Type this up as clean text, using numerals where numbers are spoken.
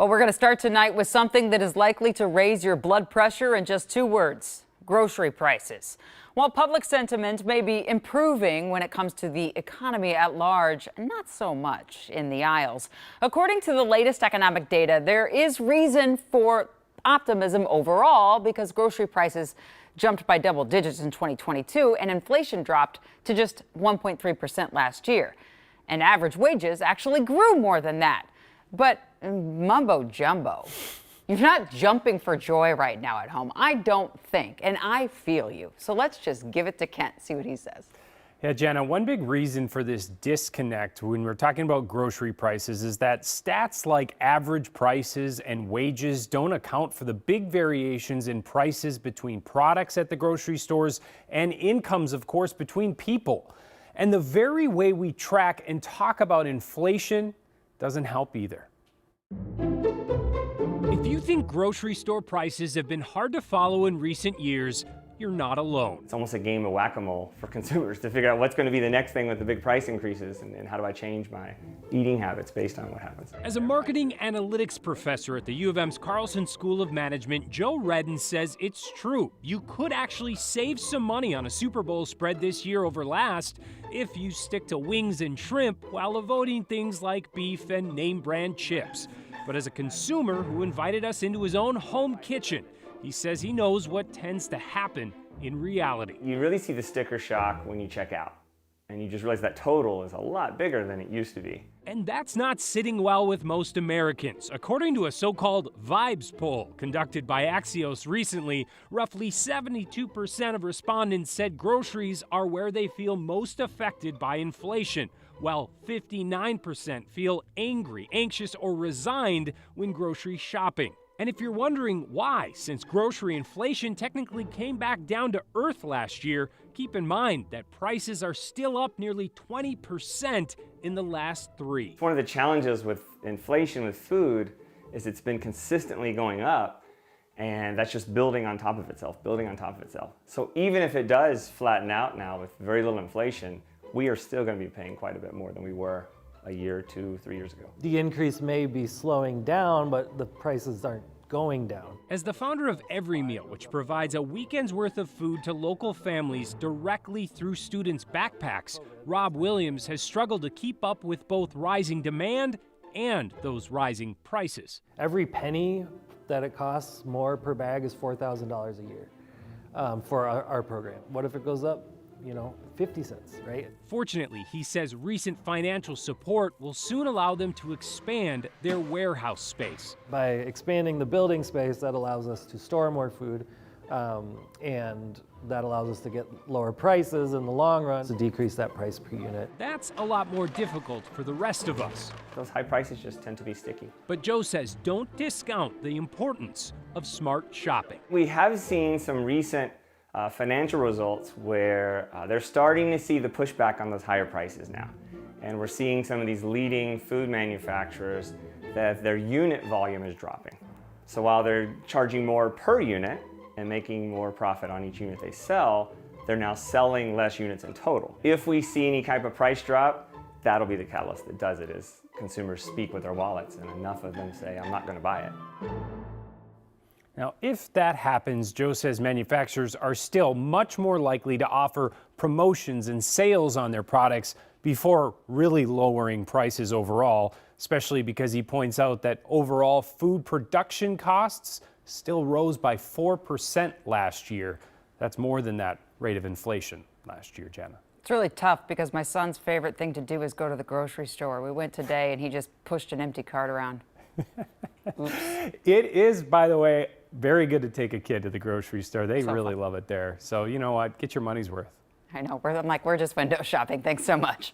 Well, we're going to start tonight with something that is likely to raise your blood pressure in just 2 words: grocery prices. While public sentiment may be improving when it comes to the economy at large, not so much in the aisles. According to the latest economic data, there is reason for optimism overall because grocery prices jumped by double digits in 2022 and inflation dropped to just 1.3% last year. And average wages actually grew more than that. But mumbo jumbo. You're not jumping for joy right now at home, I don't think, and I feel you. So let's just give it to Kent, see what he says. Yeah, Jenna, one big reason for this disconnect when we're talking about grocery prices is that stats like average prices and wages don't account for the big variations in prices between products at the grocery stores and incomes, of course, between people. And the very way we track and talk about inflation doesn't help either. If you think grocery store prices have been hard to follow in recent years, you're not alone. It's almost a game of whack-a-mole for consumers to figure out what's going to be the next thing with the big price increases and how do I change my eating habits based on what happens. As a marketing analytics professor at the U of M's Carlson School of Management, Joe Redden says it's true. You could actually save some money on a Super Bowl spread this year over last if you stick to wings and shrimp while avoiding things like beef and name brand chips. But as a consumer who invited us into his own home kitchen, he says he knows what tends to happen in reality. You really see the sticker shock when you check out, and you just realize that total is a lot bigger than it used to be. And that's not sitting well with most Americans. According to a so-called Vibes poll conducted by Axios recently, roughly 72% of respondents said groceries are where they feel most affected by inflation, while 59% feel angry, anxious, or resigned when grocery shopping. And if you're wondering why, since grocery inflation technically came back down to earth last year, keep in mind that prices are still up nearly 20% in the last 3. One of the challenges with inflation with food is it's been consistently going up, and that's just building on top of itself, building on top of itself. So even if it does flatten out now with very little inflation, we are still going to be paying quite a bit more than we were a year, 2, 3 years ago. The increase may be slowing down, but the prices aren't going down. As the founder of Every Meal, which provides a weekend's worth of food to local families directly through students' backpacks, Rob Williams has struggled to keep up with both rising demand and those rising prices. Every penny that it costs more per bag is $4,000 a year for our program. What if it goes up, 50 cents, right? Fortunately, he says recent financial support will soon allow them to expand their warehouse space. By expanding the building space, that allows us to store more food, and that allows us to get lower prices in the long run to decrease that price per unit. That's a lot more difficult for the rest of us. Those high prices just tend to be sticky. But Joe says don't discount the importance of smart shopping. We have seen some recent financial results where they're starting to see the pushback on those higher prices now. And we're seeing some of these leading food manufacturers that their unit volume is dropping. So while they're charging more per unit and making more profit on each unit they sell, they're now selling less units in total. If we see any type of price drop, that'll be the catalyst that does it, is consumers speak with their wallets and enough of them say, I'm not going to buy it. Now, if that happens, Joe says manufacturers are still much more likely to offer promotions and sales on their products before really lowering prices overall, especially because he points out that overall food production costs still rose by 4% last year. That's more than that rate of inflation last year, Jenna. It's really tough because my son's favorite thing to do is go to the grocery store. We went today and he just pushed an empty cart around. Oops. It is, by the way, very good to take a kid to the grocery store. They So really fun. love it there. So you know what? Get your money's worth. I know. We're just window shopping. Thanks so much.